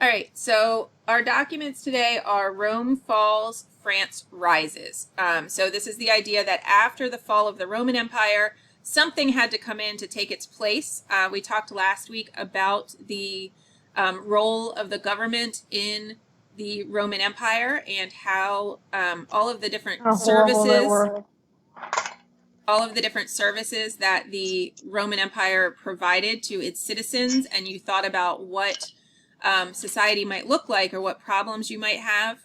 All right, so our documents today are Rome falls, France rises. So this is the idea that after the fall of the Roman Empire, something had to come in to take its place. We talked last week about the role of the government in the Roman Empire and how all of the different How horrible that services word. that the Roman Empire provided to its citizens, and you thought about what society might look like or what problems you might have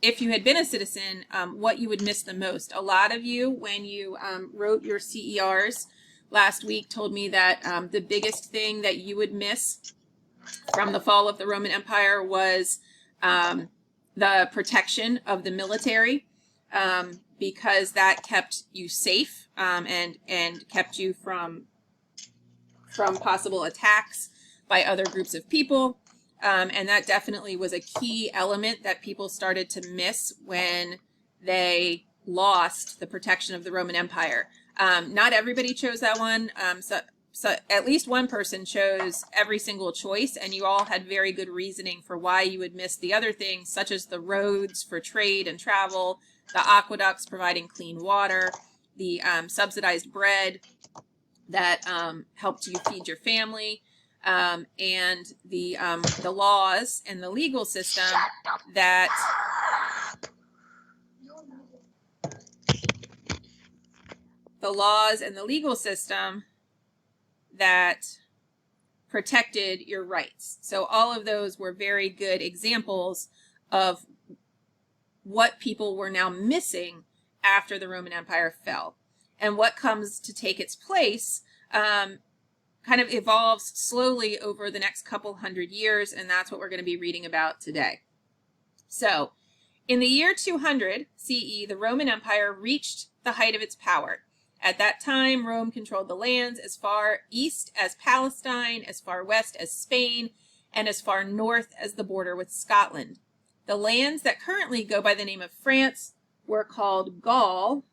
if you had been a citizen, what you would miss the most. A lot of you, when you wrote your CERs last week, told me that the biggest thing that you would miss from the fall of the Roman Empire was the protection of the military, because that kept you safe and kept you from possible attacks by other groups of people. And that definitely was a key element that people started to miss when they lost the protection of the Roman Empire. Not everybody chose that one. So at least one person chose every single choice, and you all had very good reasoning for why you would miss the other things, such as the roads for trade and travel, the aqueducts providing clean water, the subsidized bread that helped you feed your family, and the laws and the legal system that protected your rights. So all of those were very good examples of what people were now missing after the Roman Empire fell. And what comes to take its place kind of evolves slowly over the next couple hundred years, and that's what we're going to be reading about today. So, in the year 200 CE, the Roman Empire reached the height of its power. At that time, Rome controlled the lands as far east as Palestine, as far west as Spain, and as far north as the border with Scotland. The lands that currently go by the name of France were called Gaul,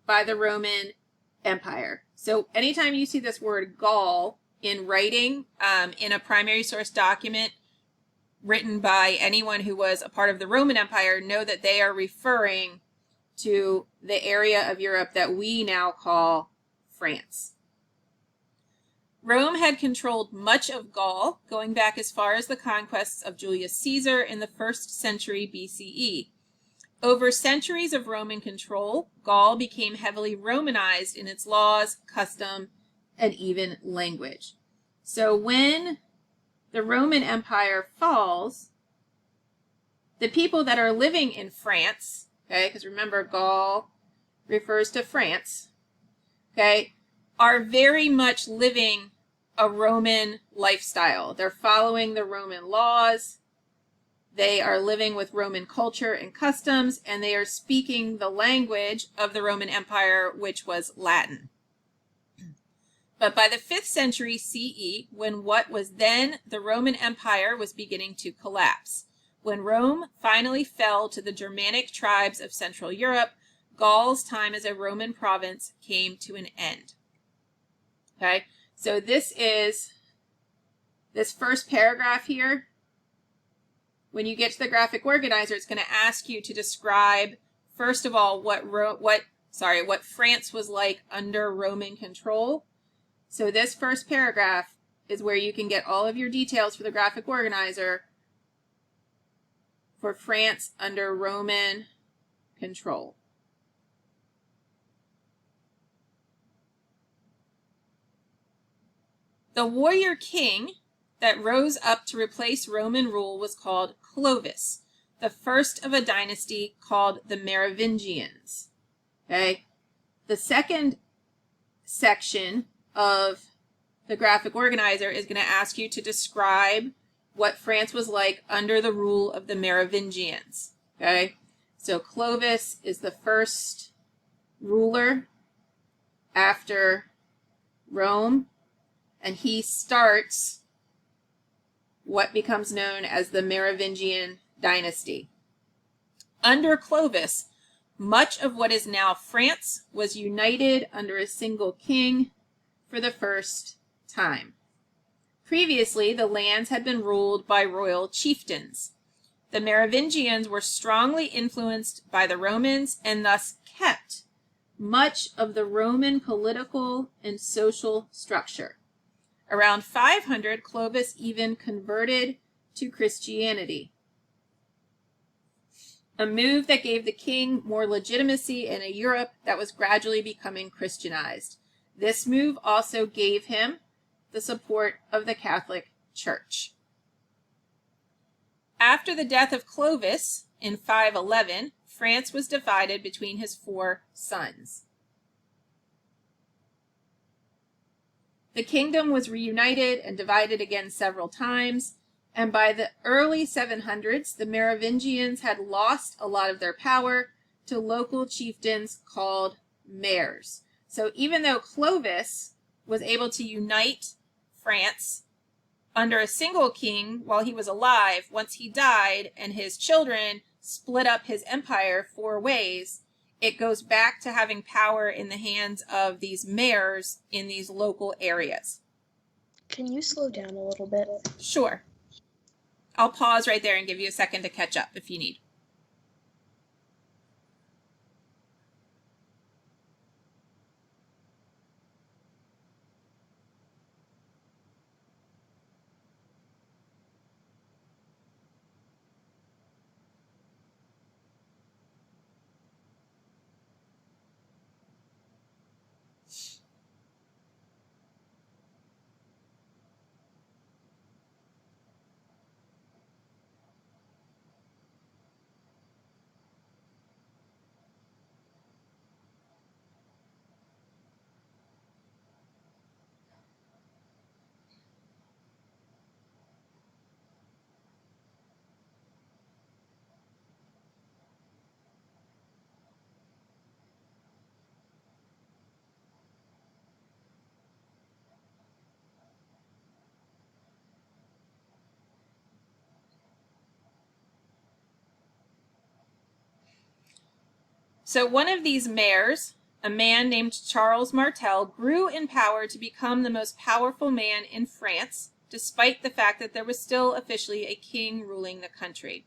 by the Roman Empire. So anytime you see this word Gaul in writing, in a primary source document written by anyone who was a part of the Roman Empire, know that they are referring to the area of Europe that we now call France. Rome had controlled much of Gaul, going back as far as the conquests of Julius Caesar in the 1st century BCE. Over centuries of Roman control, Gaul became heavily Romanized in its laws, custom, and even language. So when the Roman Empire falls, the people that are living in France, okay, because remember Gaul refers to France, okay, are very much living a Roman lifestyle. They're following the Roman laws. They are living with Roman culture and customs, and they are speaking the language of the Roman Empire, which was Latin. But by the 5th century CE, when what was then the Roman Empire was beginning to collapse, when Rome finally fell to the Germanic tribes of Central Europe, Gaul's time as a Roman province came to an end. Okay, so this is this first paragraph here. When you get to the graphic organizer, it's going to ask you to describe, first of all, what France was like under Roman control. So this first paragraph is where you can get all of your details for the graphic organizer for France under Roman control. The warrior king that rose up to replace Roman rule was called Clovis, the first of a dynasty called the Merovingians. Okay, the second section of the graphic organizer is going to ask you to describe what France was like under the rule of the Merovingians. Okay, so Clovis is the first ruler after Rome, and he starts what becomes known as the Merovingian dynasty. Under Clovis, much of what is now France was united under a single king, for the first time. Previously, the lands had been ruled by royal chieftains. The Merovingians were strongly influenced by the Romans and thus kept much of the Roman political and social structure. Around 500, Clovis even converted to Christianity, a move that gave the king more legitimacy in a Europe that was gradually becoming Christianized. This move also gave him the support of the Catholic Church. After the death of Clovis in 511, France was divided between his 4 sons. The kingdom was reunited and divided again several times, and by the early 700s, the Merovingians had lost a lot of their power to local chieftains called mayors. So even though Clovis was able to unite France under a single king while he was alive, once he died and his children split up his empire 4 ways, it goes back to having power in the hands of these mayors in these local areas. Can you slow down a little bit? Sure. I'll pause right there and give you a second to catch up if you need. So one of these mayors, a man named Charles Martel, grew in power to become the most powerful man in France, despite the fact that there was still officially a king ruling the country.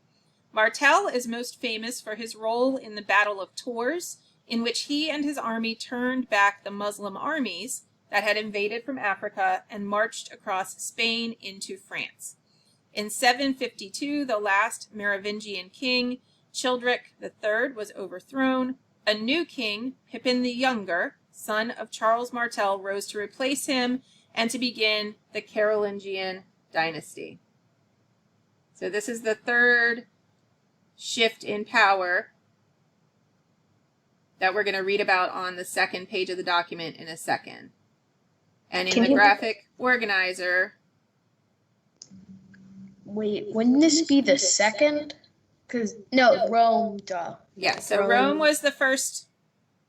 Martel is most famous for his role in the Battle of Tours, in which he and his army turned back the Muslim armies that had invaded from Africa and marched across Spain into France. In 752, the last Merovingian king, Childeric III, was overthrown. A new king, Pippin the Younger, son of Charles Martel, rose to replace him and to begin the Carolingian dynasty. So this is the third shift in power that we're going to read about on the second page of the document in a second. And in the graphic organizer... Wait, wouldn't this be the second? Rome, duh. Yeah, so Rome was the first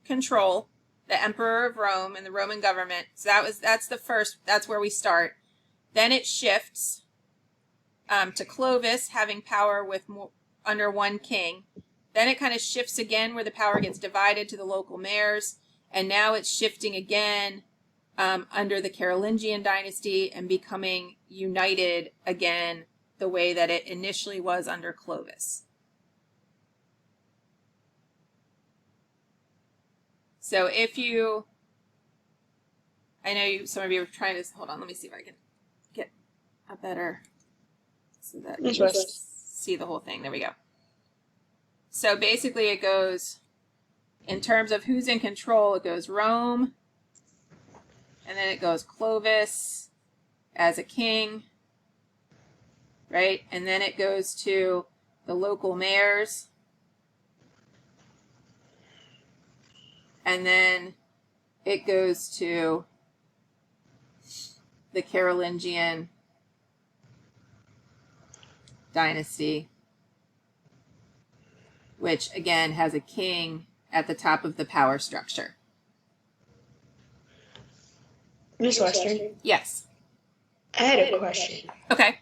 control, the Emperor of Rome and the Roman government. So that's the first, that's where we start. Then it shifts to Clovis having power with under one king. Then it kind of shifts again where the power gets divided to the local mayors. And now it's shifting again under the Carolingian dynasty and becoming united again the way that it initially was under Clovis. So if you, I know some of you are trying to, hold on, let me see if I can get a better, so that you can see the whole thing. There we go. So basically it goes, in terms of who's in control, it goes Rome, and then it goes Clovis as a king, right? And then it goes to the local mayors. And then it goes to the Carolingian dynasty, which again has a king at the top of the power structure. Miss Western? Yes. I had a question. Okay.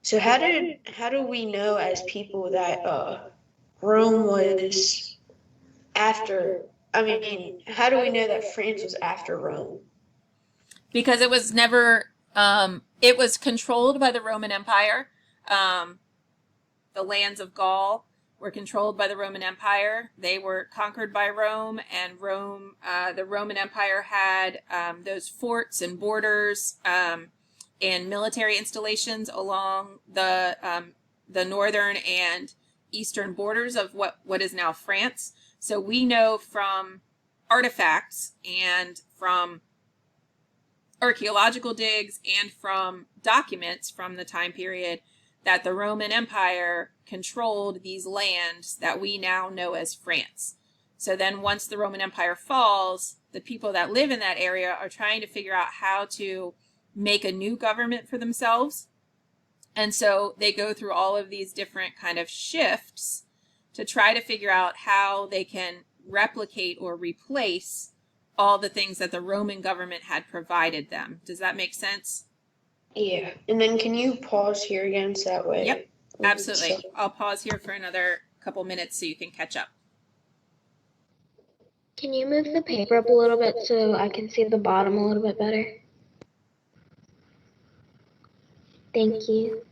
So how do we know as people that Rome was after, how do we know that France was after Rome? because it was never, it was controlled by the Roman Empire. The lands of Gaul were controlled by the Roman Empire. They were conquered by Rome, and Rome, the Roman Empire had those forts and borders and military installations along the northern and eastern borders of what is now France. So we know from artifacts and from archaeological digs and from documents from the time period that the Roman Empire controlled these lands that we now know as France. So then once the Roman Empire falls, the people that live in that area are trying to figure out how to make a new government for themselves. And so they go through all of these different kind of shifts to try to figure out how they can replicate or replace all the things that the Roman government had provided them. Does that make sense? Yeah. And then can you pause here again so that way? Yep, absolutely. I'll pause here for another couple minutes so you can catch up. Can you move the paper up a little bit so I can see the bottom a little bit better? Thank you.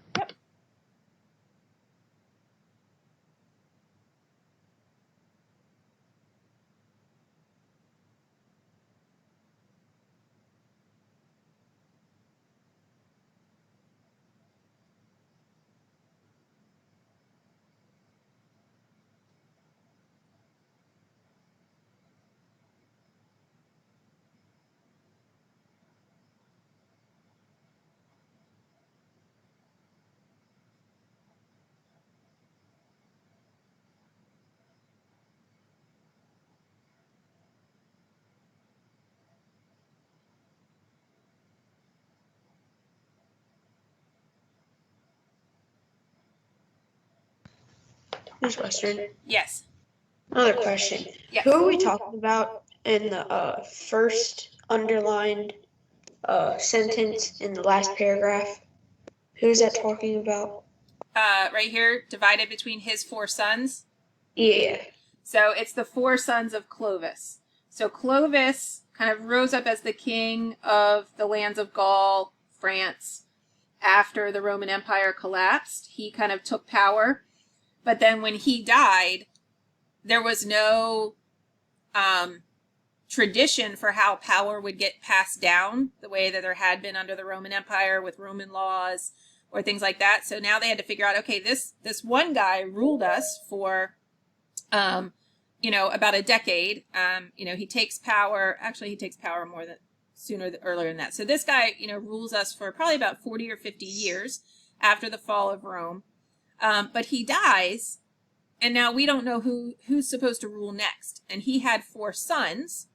Who's Western? Yes. Another question. Yes. Who are we talking about in the first underlined sentence in the last paragraph? Who's that talking about? Right here, divided between his 4 sons. Yeah. So it's the 4 sons of Clovis. So Clovis kind of rose up as the king of the lands of Gaul, France, after the Roman Empire collapsed. He kind of took power. But then when he died, there was no tradition for how power would get passed down the way that there had been under the Roman Empire with Roman laws or things like that. So now they had to figure out, okay, this one guy ruled us for, about a decade. He takes power. Actually, he takes power earlier than that. So this guy, rules us for probably about 40 or 50 years after the fall of Rome. But he dies, and now we don't know who's supposed to rule next. And he had 4 sons.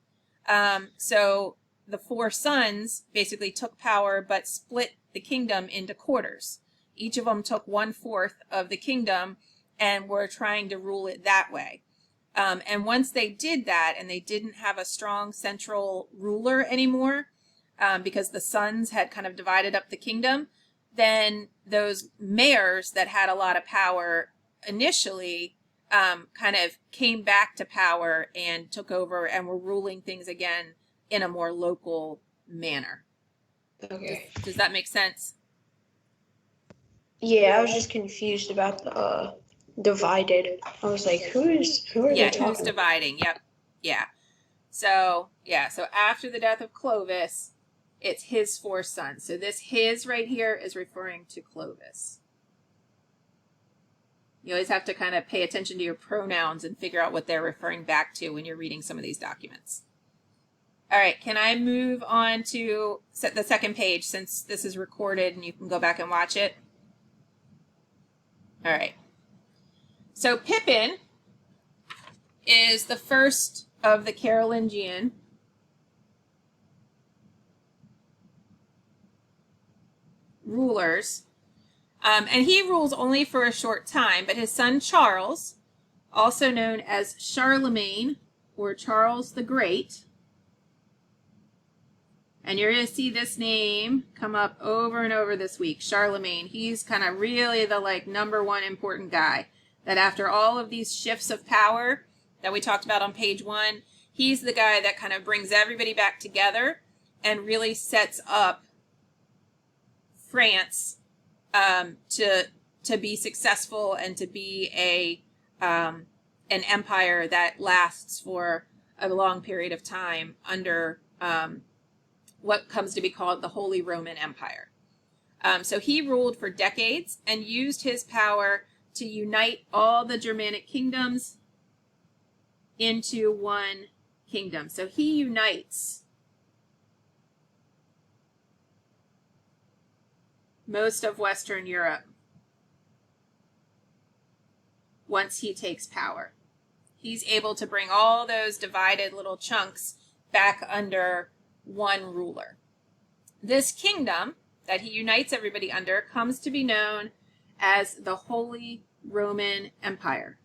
So the 4 sons basically took power, but split the kingdom into quarters. Each of them took 1/4 of the kingdom and were trying to rule it that way. And once they did that, and they didn't have a strong central ruler anymore, because the sons had kind of divided up the kingdom, then those mayors that had a lot of power initially kind of came back to power and took over and were ruling things again in a more local manner. Okay. Does that make sense? Yeah, I was just confused about the divided. I was like, who are they talking who's dividing? Yep. Yeah. So after the death of Clovis, it's his 4 sons. So this his right here is referring to Clovis. You always have to kind of pay attention to your pronouns and figure out what they're referring back to when you're reading some of these documents. All right, can I move on to the second page since this is recorded and you can go back and watch it? All right. So Pippin is the first of the Carolingian rulers. And he rules only for a short time, but his son Charles, also known as Charlemagne or Charles the Great, and you're going to see this name come up over and over this week, Charlemagne. He's kind of really the number one important guy that after all of these shifts of power that we talked about on page 1, he's the guy that kind of brings everybody back together and really sets up France to be successful and to be an empire that lasts for a long period of time under what comes to be called the Holy Roman Empire. So he ruled for decades and used his power to unite all the Germanic kingdoms into one kingdom. So he unites most of Western Europe once he takes power. He's able to bring all those divided little chunks back under one ruler. This kingdom that he unites everybody under comes to be known as the Holy Roman Empire,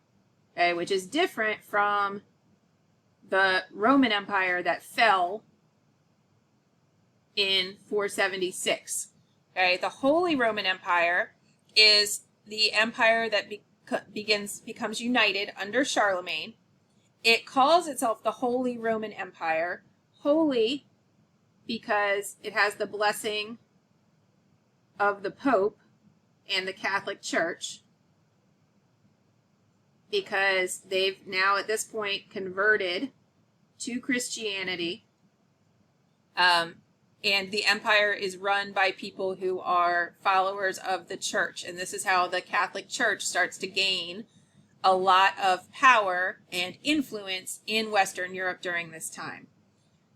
okay, which is different from the Roman Empire that fell in 476. Okay, the Holy Roman Empire is the empire that becomes united under Charlemagne. It calls itself the Holy Roman Empire, holy because it has the blessing of the Pope and the Catholic Church, because they've now at this point converted to Christianity, and the empire is run by people who are followers of the church, and this is how the Catholic Church starts to gain a lot of power and influence in Western Europe during this time.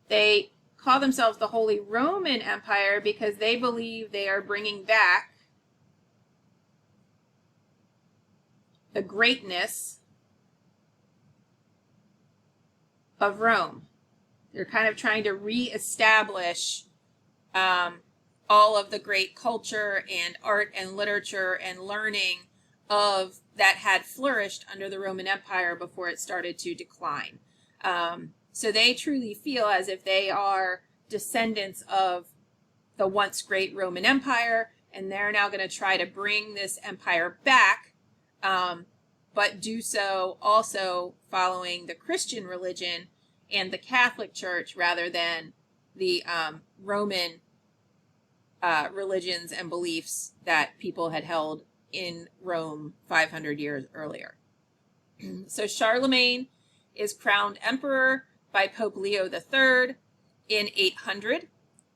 They call themselves the Holy Roman Empire because they believe they are bringing back the greatness of Rome. They're kind of trying to reestablish all of the great culture and art and literature and learning of that had flourished under the Roman Empire before it started to decline. So they truly feel as if they are descendants of the once great Roman Empire, and they're now going to try to bring this empire back, but do so also following the Christian religion and the Catholic Church rather than the Roman religions and beliefs that people had held in Rome 500 years earlier. So Charlemagne is crowned emperor by Pope Leo III in 800.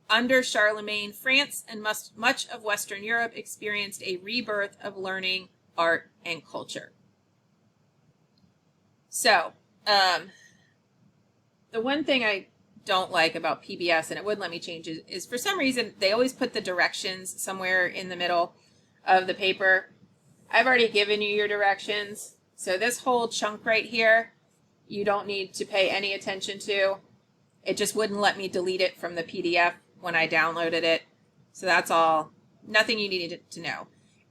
Under Charlemagne, France and much of Western Europe experienced a rebirth of learning, art, and culture. So, the one thing I don't like about PBS, and it wouldn't let me change it, is for some reason they always put the directions somewhere in the middle of the paper. I've already given you your directions, so this whole chunk right here, you don't need to pay any attention to. It just wouldn't let me delete it from the PDF when I downloaded it. So that's all, nothing you needed to know.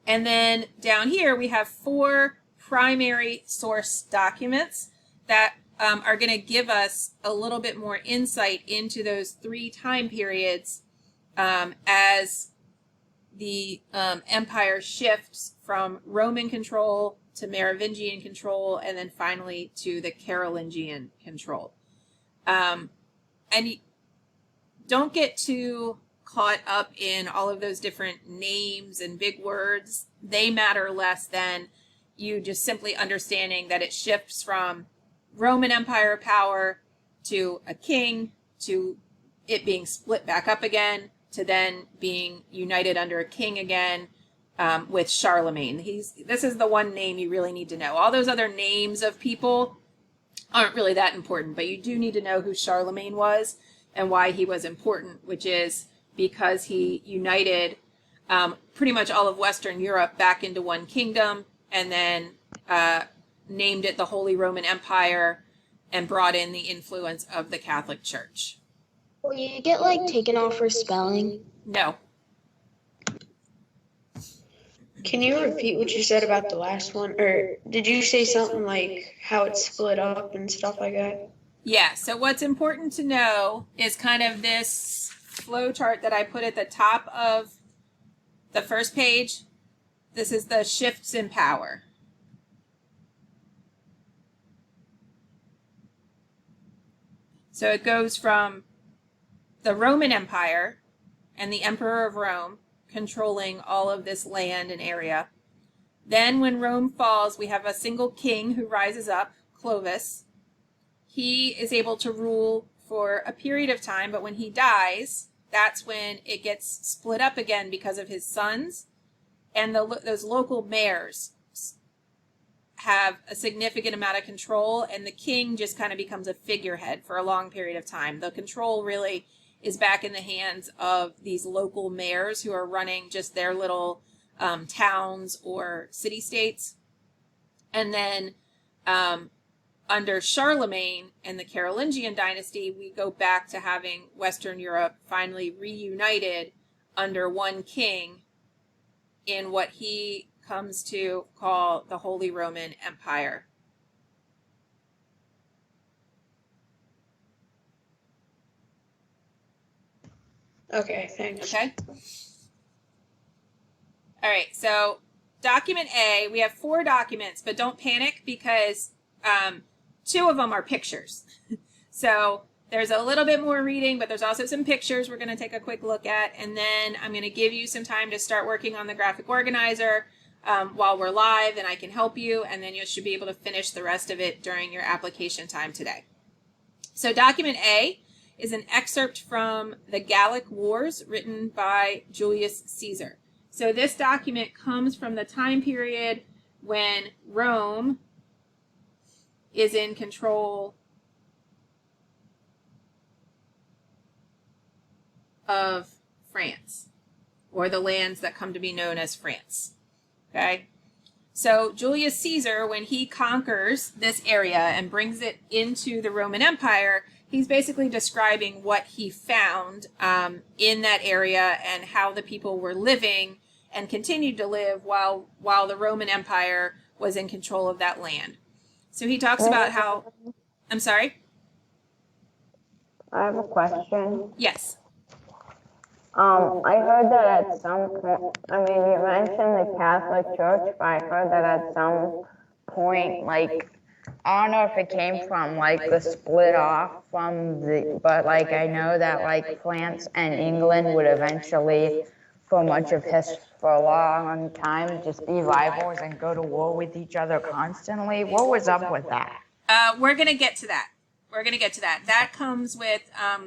And then down here we have 4 primary source documents that are going to give us a little bit more insight into those 3 time periods as the empire shifts from Roman control to Merovingian control, and then finally to the Carolingian control. And don't get too caught up in all of those different names and big words. They matter less than you just simply understanding that it shifts from Roman Empire power to a king, to it being split back up again, to then being united under a king again with Charlemagne. This is the one name you really need to know. All those other names of people aren't really that important, but you do need to know who Charlemagne was and why he was important, which is because he united pretty much all of Western Europe back into one kingdom, and then named it the Holy Roman Empire and brought in the influence of the Catholic Church. Will you get like taken off for spelling? No. Can you repeat what you said about the last one? Or did you say something like how it's split up and stuff like that? Yeah, so what's important to know is kind of this flow chart that I put at the top of the first page. This is the shifts in power. So it goes from the Roman Empire and the Emperor of Rome controlling all of this land and area. Then when Rome falls, we have a single king who rises up, Clovis. He is able to rule for a period of time, but when he dies, that's when it gets split up again because of his sons, and those local mayors have a significant amount of control, and the king just kind of becomes a figurehead for a long period of time. The control really is back in the hands of these local mayors who are running just their little towns or city-states. And then under Charlemagne and the Carolingian dynasty, we go back to having Western Europe finally reunited under one king in what he comes to call the Holy Roman Empire. Okay, thanks. Okay? All right, so document A, we have 4 documents, but don't panic because 2 of them are pictures. So there's a little bit more reading, but there's also some pictures we're going to take a quick look at, and then I'm going to give you some time to start working on the graphic organizer while we're live, and I can help you, and then you should be able to finish the rest of it during your application time today. So document A is an excerpt from the Gallic Wars written by Julius Caesar. So this document comes from the time period when Rome is in control of France, or the lands that come to be known as France. Okay? So Julius Caesar, when he conquers this area and brings it into the Roman Empire, he's basically describing what he found in that area and how the people were living and continued to live while the Roman Empire was in control of that land. So he talks about how, I'm sorry? I have a question. Yes. I heard that at some point, I mean, you mentioned the Catholic Church, but I heard that at some point, like, I don't know if it came from, like, the split off from but, like, I know that, like, France and England would eventually, for much of history, for a long time, just be rivals and go to war with each other constantly. What was up with that? We're going to get to that. That comes with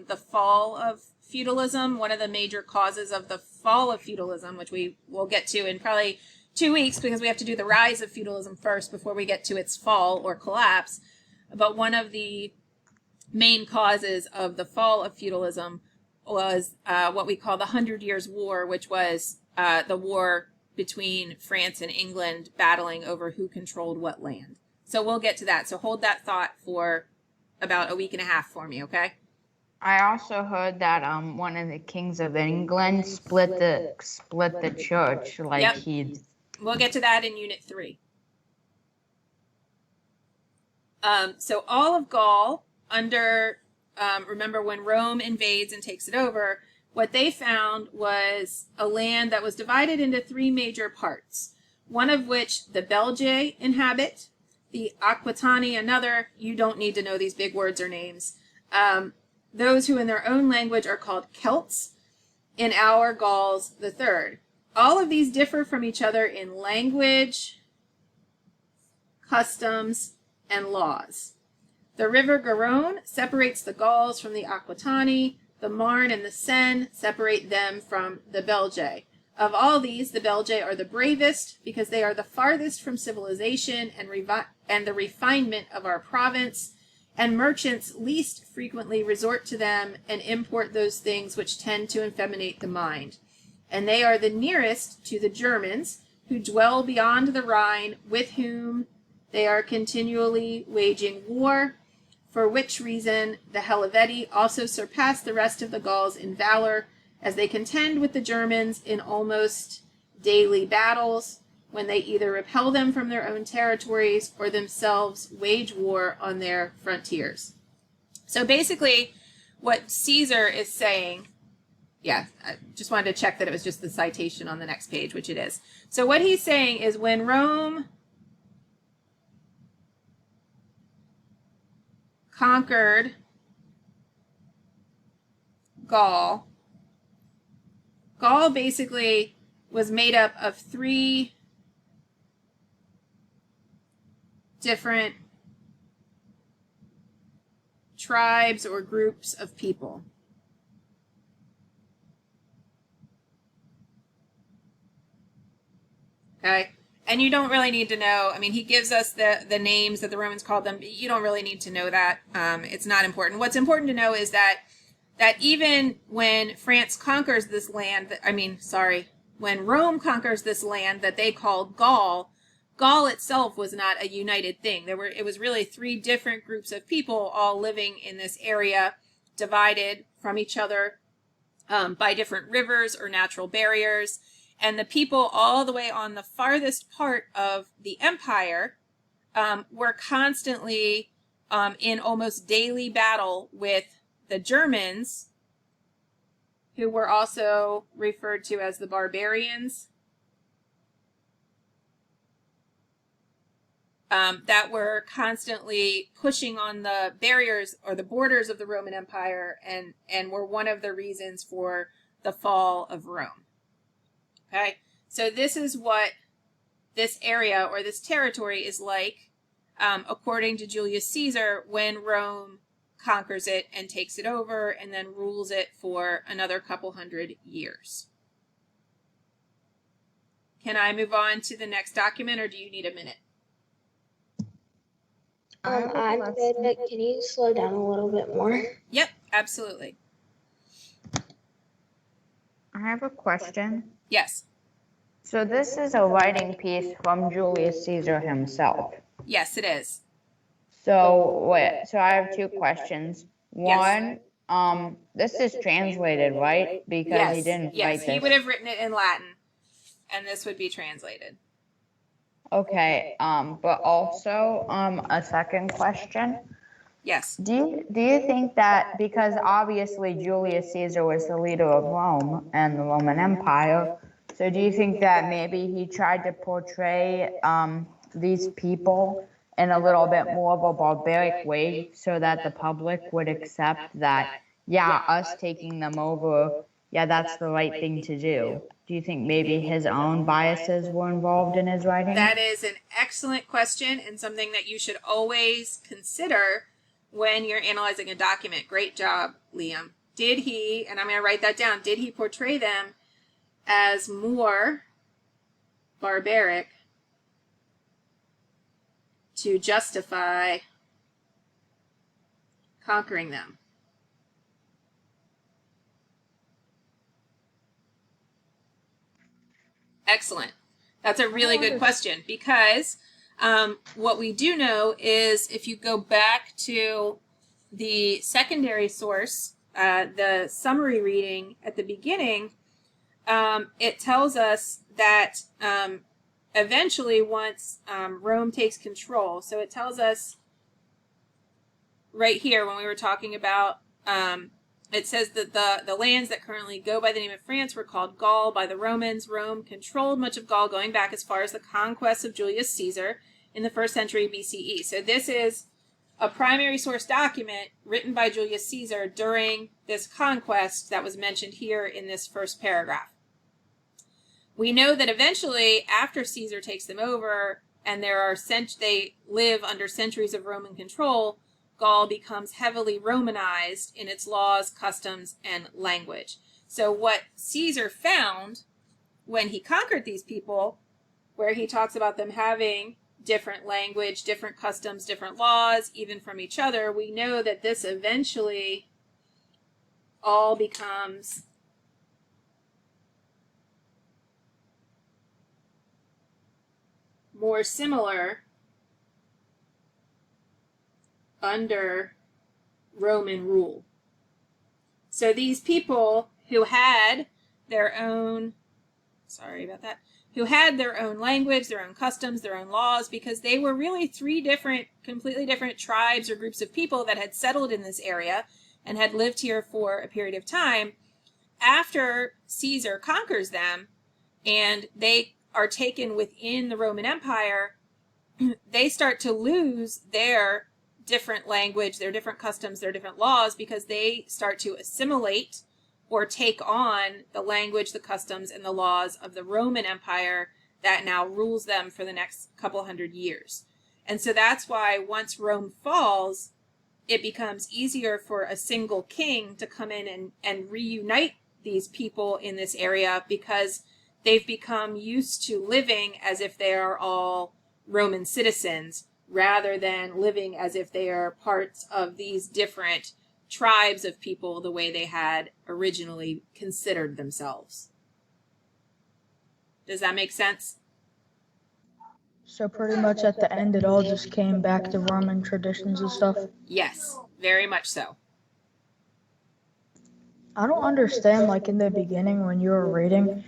the fall of feudalism. One of the major causes of the fall of feudalism, which we will get to in probably 2 weeks because we have to do the rise of feudalism first before we get to its fall or collapse. But one of the main causes of the fall of feudalism was what we call the 100 Years' War, which was the war between France and England battling over who controlled what land. So we'll get to that. So hold that thought for about a week and a half for me, okay? I also heard that one of the kings of England split the church, like Yep. he. We'll get to that in Unit 3. So all of Gaul, under, remember when Rome invades and takes it over, what they found was a land that was divided into 3 major parts, one of which the Belgae inhabit, the Aquitani another. You don't need to know these big words or names. Those who in their own language are called Celts, in our Gauls the third. All of these differ from each other in language, customs, and laws. The river Garonne separates the Gauls from the Aquitani. The Marne and the Seine separate them from the Belgae. Of all these, the Belgae are the bravest because they are the farthest from civilization and the refinement of our province, and merchants least frequently resort to them and import those things which tend to effeminate the mind. And they are the nearest to the Germans, who dwell beyond the Rhine, with whom they are continually waging war, for which reason the Helvetii also surpass the rest of the Gauls in valor, as they contend with the Germans in almost daily battles, when they either repel them from their own territories or themselves wage war on their frontiers. So basically, what Caesar is saying, I just wanted to check that it was just the citation on the next page, which it is. So what he's saying is when Rome conquered Gaul. Gaul basically was made up of 3 different tribes or groups of people. Okay? And you don't really need to know. I mean, he gives us the names that the Romans called them. You don't really need to know that. It's not important. What's important to know is that even when France conquers this land, when Rome conquers this land that they called Gaul, Gaul itself was not a united thing. It was really 3 different groups of people all living in this area, divided from each other by different rivers or natural barriers. And the people all the way on the farthest part of the empire were constantly in almost daily battle with the Germans, who were also referred to as the barbarians, that were constantly pushing on the barriers or the borders of the Roman Empire and were one of the reasons for the fall of Rome. Okay, so this is what this area or this territory is like, according to Julius Caesar, when Rome conquers it and takes it over and then rules it for another couple hundred years. Can I move on to the next document, or do you need a minute? I'm good, but can you slow down a little bit more? Yep, absolutely. I have a question. Yes. So this is a writing piece from Julius Caesar himself. Yes, it is. So I have 2 questions. Yes. One, this is translated, right? Because he didn't write this. He would have written it in Latin, and this would be translated. Okay, but also, a second question. Yes. Do you think that, because obviously Julius Caesar was the leader of Rome and the Roman Empire, so do you think that maybe he tried to portray these people in a little bit more of a barbaric way so that the public would accept that, yeah, us taking them over, yeah, that's the right thing to do? Do you think maybe his own biases were involved in his writing? That is an excellent question and something that you should always consider when you're analyzing a document. Great job, Liam. Did he, and I'm going to write that down, did he portray them as more barbaric to justify conquering them? Excellent. That's a really good question, because what we do know is if you go back to the secondary source, the summary reading at the beginning, it tells us that eventually once Rome takes control, so it tells us right here when we were talking about, it says that the lands that currently go by the name of France were called Gaul by the Romans. Rome controlled much of Gaul going back as far as the conquest of Julius Caesar in the 1st century BCE. So this is a primary source document written by Julius Caesar during this conquest that was mentioned here in this first paragraph. We know that eventually, after Caesar takes them over and they live under centuries of Roman control, Gaul becomes heavily Romanized in its laws, customs, and language. So what Caesar found when he conquered these people, where he talks about them having different language, different customs, different laws, even from each other, we know that this eventually all becomes more similar under Roman rule. So these people who had their own, who had their own language, their own customs, their own laws, because they were really 3 completely different tribes or groups of people that had settled in this area and had lived here for a period of time. After Caesar conquers them and they are taken within the Roman Empire, they start to lose their different language, their different customs, their different laws, because they start to assimilate or take on the language, the customs, and the laws of the Roman Empire that now rules them for the next couple hundred years. And so that's why once Rome falls, it becomes easier for a single king to come in and reunite these people in this area, because they've become used to living as if they are all Roman citizens, rather than living as if they are parts of these different tribes of people the way they had originally considered themselves. Does that make sense? So pretty much at the end, it all just came back to Roman traditions and stuff. Yes, very much so. I don't understand, like in the beginning when you were reading,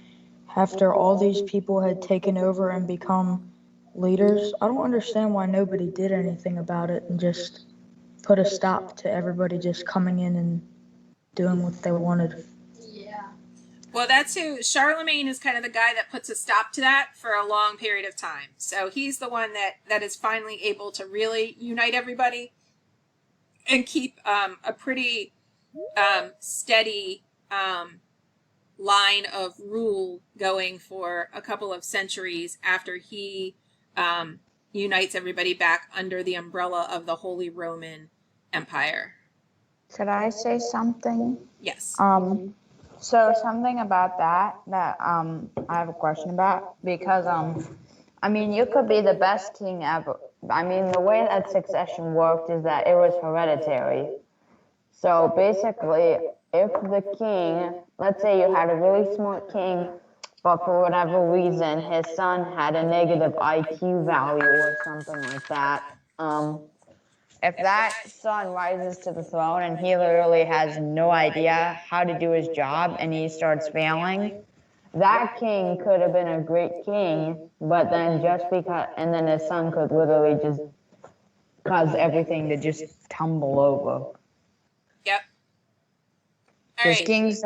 after all these people had taken over and become leaders, I don't understand why nobody did anything about it and just put a stop to everybody just coming in and doing what they wanted. Well, that's who Charlemagne is, kind of the guy that puts a stop to that for a long period of time. So he's the one that is finally able to really unite everybody and keep a pretty steady line of rule going for a couple of centuries after he unites everybody back under the umbrella of the Holy Roman Empire. Could I say something? Yes. So something about that I have a question about, because I mean, you could be the best king ever. I mean, the way that succession worked is that it was hereditary. So basically, if the king, let's say you had a really smart king, but for whatever reason his son had a negative IQ value or something like that, if that son rises to the throne and he literally has no idea how to do his job and he starts failing, that king could have been a great king, but then and then his son could literally just cause everything to just tumble over. Yep. All Because right. kings,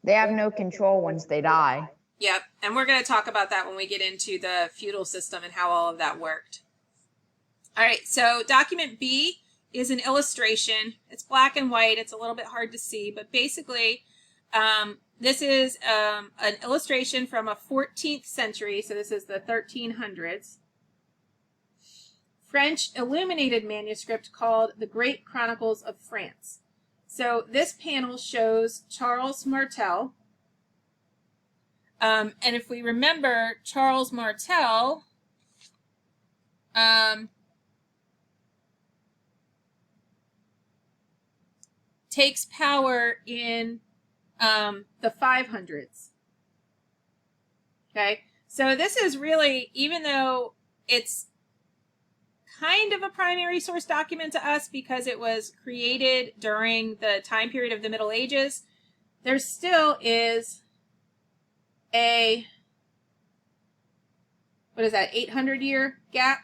they have no control once they die. Yep. And we're going to talk about that when we get into the feudal system and how all of that worked. All right. So document B is an illustration. It's black and white. It's a little bit hard to see, but basically this is an illustration from a 14th century. So this is the 1300s. French illuminated manuscript called The Great Chronicles of France. So this panel shows Charles Martel. And if we remember, Charles Martel takes power in the 500s. Okay, so this is really, even though it's kind of a primary source document to us because it was created during the time period of the Middle Ages, there still is a, what is that, 800-year gap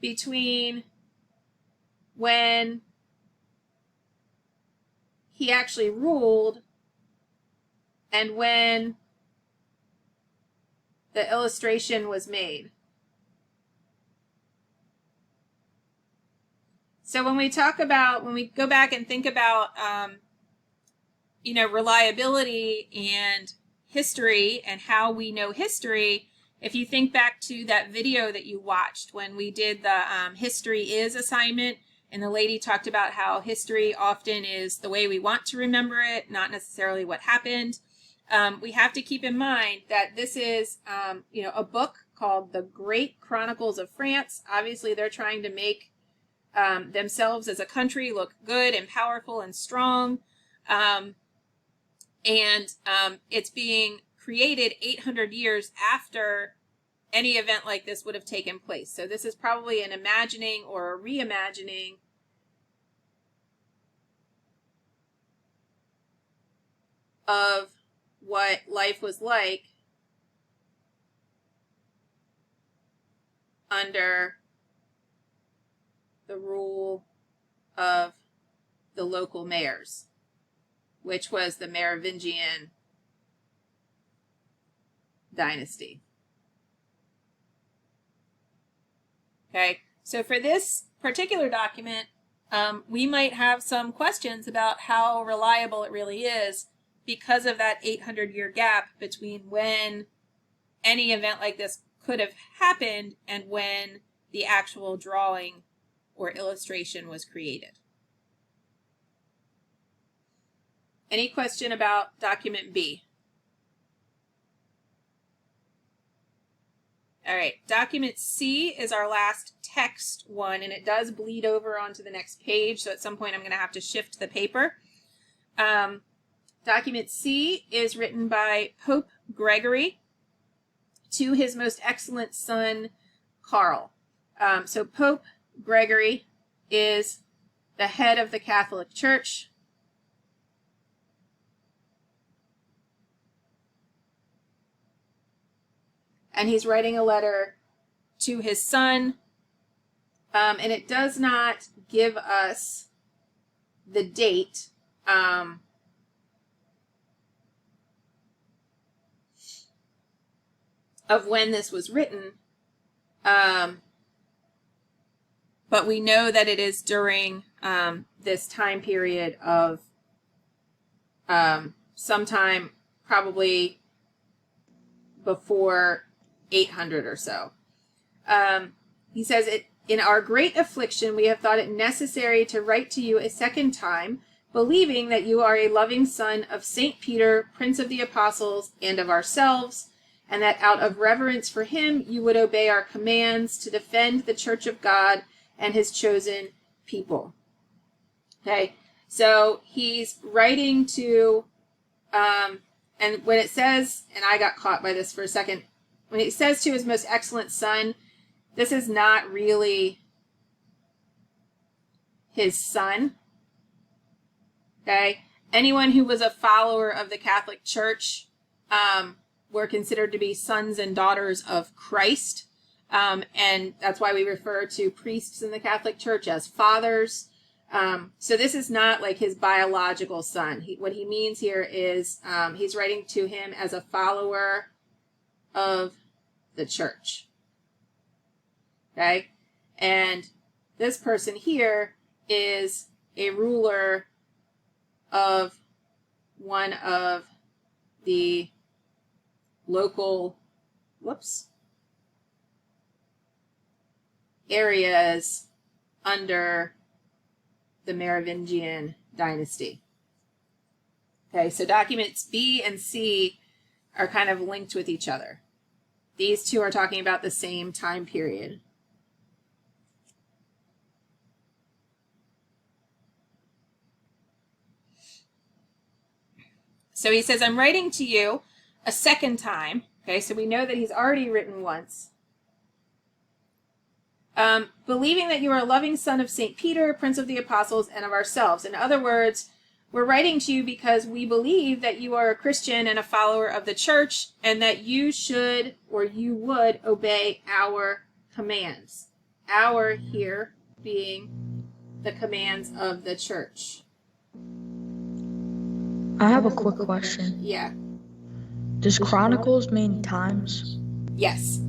between when he actually ruled and when the illustration was made. So when we go back and think about, reliability and history and how we know history, if you think back to that video that you watched when we did the History Is assignment, and the lady talked about how history often is the way we want to remember it, not necessarily what happened. We have to keep in mind that this is, a book called The Great Chronicles of France. Obviously, they're trying to make themselves as a country look good and powerful and strong. It's being created 800 years after any event like this would have taken place. So this is probably an imagining or a reimagining of what life was like under the rule of the local mayors, which was the Merovingian dynasty. Okay, so for this particular document, we might have some questions about how reliable it really is because of that 800-year gap between when any event like this could have happened and when the actual drawing or illustration was created. Any question about document B? All right, document C is our last text one, and it does bleed over onto the next page, so at some point I'm going to have to shift the paper. Document C is written by Pope Gregory to his most excellent son, Karl. So Pope Gregory is the head of the Catholic Church. And he's writing a letter to his son, and it does not give us the date. Of when this was written, but we know that it is during this time period of sometime probably before 800 or so. He says, in our great affliction, we have thought it necessary to write to you a second time, believing that you are a loving son of St. Peter, Prince of the Apostles, and of ourselves, and that out of reverence for him, you would obey our commands to defend the Church of God and his chosen people. Okay, so he's writing to, and when it says, and I got caught by this for a second, when it says to his most excellent son, this is not really his son. Okay, anyone who was a follower of the Catholic Church, were considered to be sons and daughters of Christ. And that's why we refer to priests in the Catholic Church as fathers. So this is not like his biological son. What he means here is he's writing to him as a follower of the church. Okay? And this person here is a ruler of one of the local areas under the Merovingian dynasty. Okay, so documents B and C are kind of linked with each other. These two are talking about the same time period. So he says, I'm writing to you a second time. Okay, so we know that he's already written once. Believing that you are a loving son of St. Peter, Prince of the Apostles, and of ourselves. In other words, we're writing to you because we believe that you are a Christian and a follower of the church, and that you should, or you would, obey our commands. Our here being the commands of the church. I have a quick question. Yeah. Does Chronicles mean times? Yes.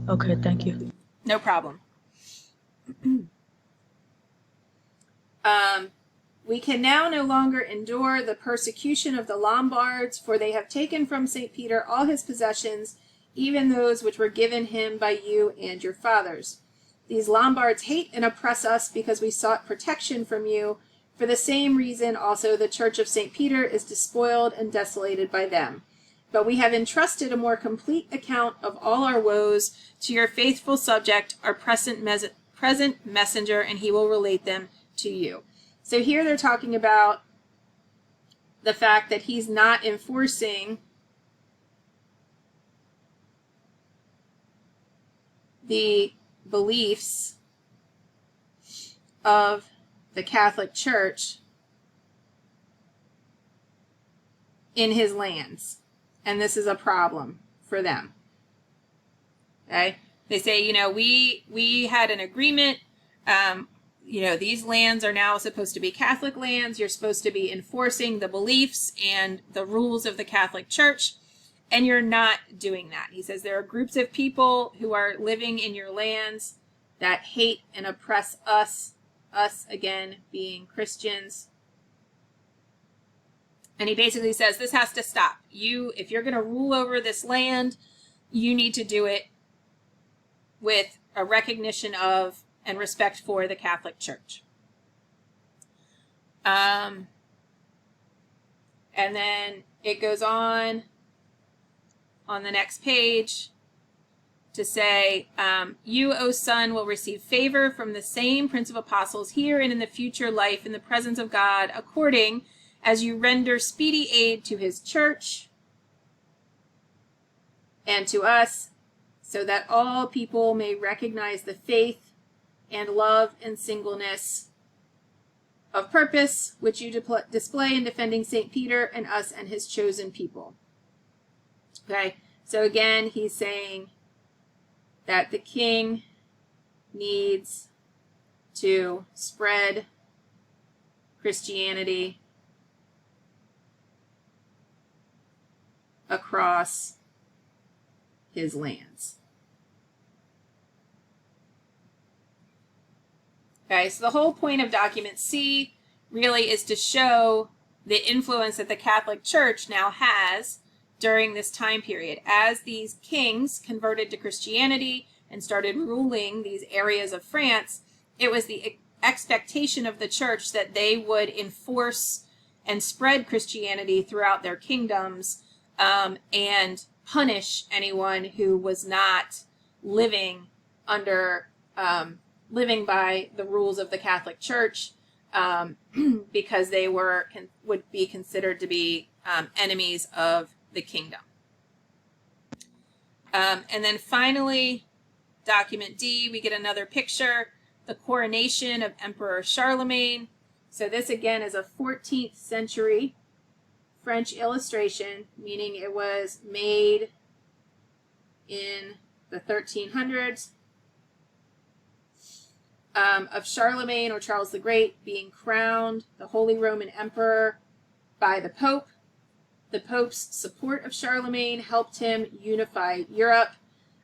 Okay, thank you. No problem. We can now no longer endure the persecution of the Lombards, for they have taken from St. Peter all his possessions, even those which were given him by you and your fathers. These Lombards hate and oppress us because we sought protection from you. For the same reason also the Church of St. Peter is despoiled and desolated by them. But we have entrusted a more complete account of all our woes to your faithful subject, our present messenger, and he will relate them to you. So here they're talking about the fact that he's not enforcing the beliefs of the Catholic Church in his lands. And this is a problem for them. Okay? They say, we had an agreement. These lands are now supposed to be Catholic lands. You're supposed to be enforcing the beliefs and the rules of the Catholic Church, and you're not doing that. He says there are groups of people who are living in your lands that hate and oppress us, us again being Christians. And he basically says this has to stop. If you're going to rule over this land, you need to do it with a recognition of and respect for the Catholic Church. And then it goes on the next page to say, you, O son, will receive favor from the same Prince of Apostles here and in the future life in the presence of God, according as you render speedy aid to his church and to us, so that all people may recognize the faith and love and singleness of purpose which you display in defending St. Peter and us and his chosen people. Okay, so again, he's saying that the king needs to spread Christianity across his lands. Okay, so the whole point of document C really is to show the influence that the Catholic Church now has during this time period. As these kings converted to Christianity and started ruling these areas of France, it was the expectation of the church that they would enforce and spread Christianity throughout their kingdoms, and punish anyone who was not living under living by the rules of the Catholic Church, because they would be considered to be enemies of the kingdom. And then finally, document D, we get another picture, the coronation of Emperor Charlemagne. So this again is a 14th century French illustration, meaning it was made in the 1300s, of Charlemagne, or Charles the Great, being crowned the Holy Roman Emperor by the Pope. The Pope's support of Charlemagne helped him unify Europe.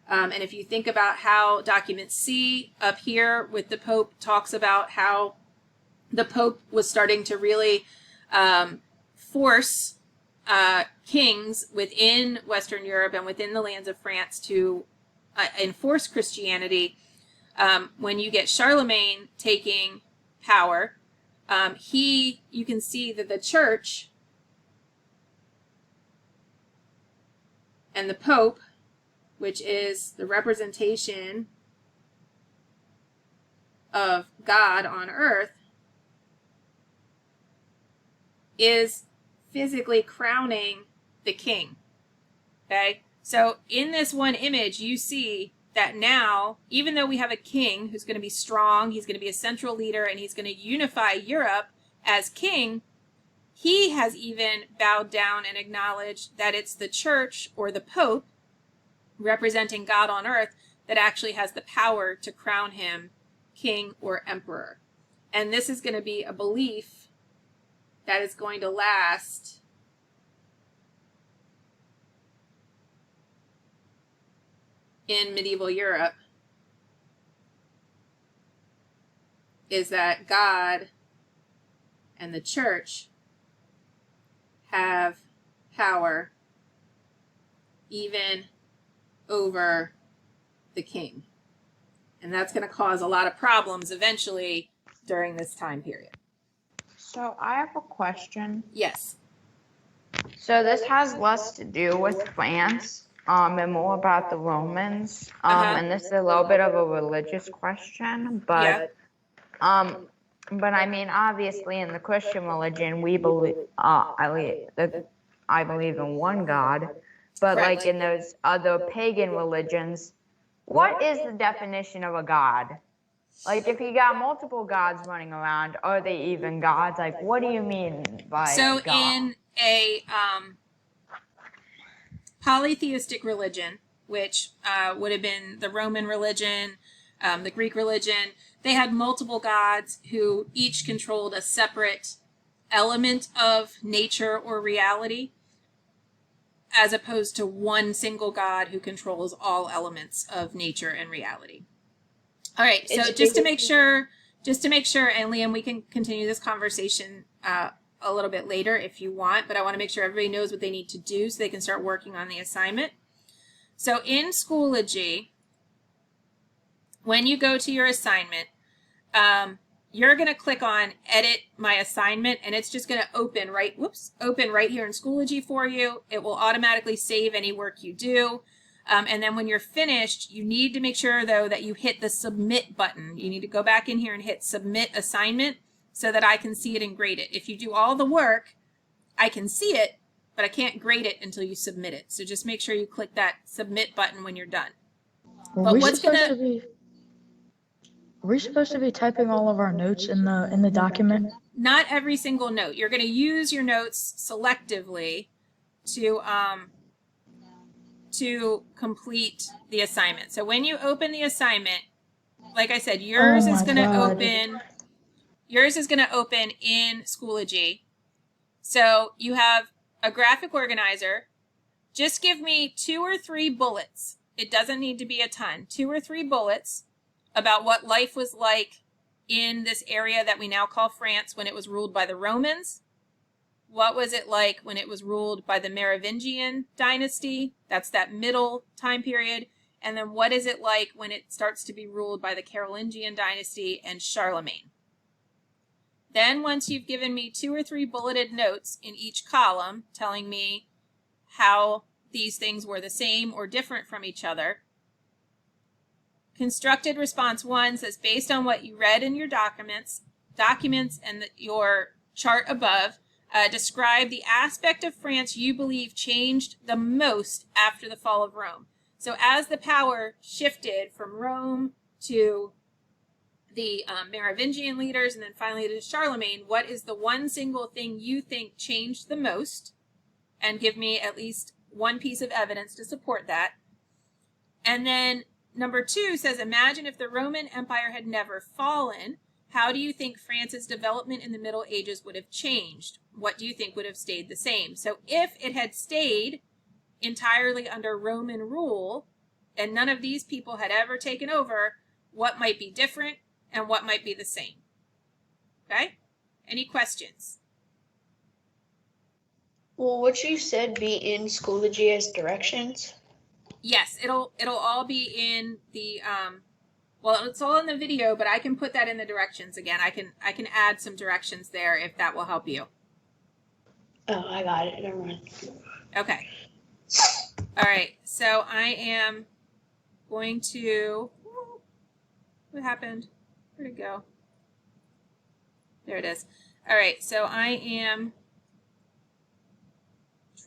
And if you think about how document C up here with the Pope talks about how the Pope was starting to really force kings within Western Europe and within the lands of France to enforce Christianity, when you get Charlemagne taking power, you can see that the church and the Pope, which is the representation of God on earth, is physically crowning the king. Okay? So in this one image, you see that now, even though we have a king who's going to be strong, he's going to be a central leader, and he's going to unify Europe as king, he has even bowed down and acknowledged that it's the church, or the Pope, representing God on earth, that actually has the power to crown him king or emperor. And this is going to be a belief that is going to last in medieval Europe, is that God and the church have power even over the king. And that's going to cause a lot of problems eventually during this time period. So I have a question. Yes. So this has less to do with France, and more about the Romans. And this is a little bit of a religious question, but I mean, obviously in the Christian religion, we believe, I believe in one God, but Right. like in those other pagan religions, what is the definition of a god? Like, if you got multiple gods running around, are they even gods? Like, what do you mean by So God? in a polytheistic religion, which would have been the Roman religion, the Greek religion, they had multiple gods who each controlled a separate element of nature or reality, as opposed to one single God who controls all elements of nature and reality. All right, so It's just to make sure just to make sure, and Liam, we can continue this conversation a little bit later if you want, but I want to make sure everybody knows what they need to do so they can start working on the assignment. So in Schoology, when you go to your assignment, you're going to click on Edit My Assignment, and it's just going to open right here in Schoology for you. It will automatically save any work you do. And then when you're finished, you need to make sure, though, that you hit the Submit button. You need to go back in here and hit Submit Assignment so that I can see it and grade it. If you do all the work, I can see it, but I can't grade it until you submit it. So just make sure you click that Submit button when you're done. But what's Are we supposed to be typing all of our notes in the document? Not every single note. You're going to use your notes selectively to complete the assignment. So when you open the assignment, like I said, yours is going to open. Yours is going to open in Schoology. So you have a graphic organizer. Just give me 2 or 3 bullets. It doesn't need to be a ton. 2 or 3 bullets about what life was like in this area that we now call France when it was ruled by the Romans. What was it like when it was ruled by the Merovingian dynasty? That's that middle time period. And then what is it like when it starts to be ruled by the Carolingian dynasty and Charlemagne? Then once you've given me 2 or 3 bulleted notes in each column telling me how these things were the same or different from each other, constructed response 1 says, based on what you read in your documents and your chart above, describe the aspect of France you believe changed the most after the fall of Rome. So as the power shifted from Rome to the Merovingian leaders and then finally to Charlemagne, what is the one single thing you think changed the most? And give me at least one piece of evidence to support that. And then number 2 says, imagine if the Roman Empire had never fallen, how do you think France's development in the Middle Ages would have changed? What do you think would have stayed the same? So if it had stayed entirely under Roman rule and none of these people had ever taken over, what might be different and what might be the same? Okay? Any questions? Will what you said be in Schoology as directions? Yes, it'll all be in the well, it's all in the video, but I can put that in the directions again. I can add some directions there if that will help you. Oh, I got it. Never mind. Okay. All right. So I am going to. What happened? Where'd it go? There it is. All right. So I am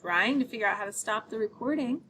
trying to figure out how to stop the recording.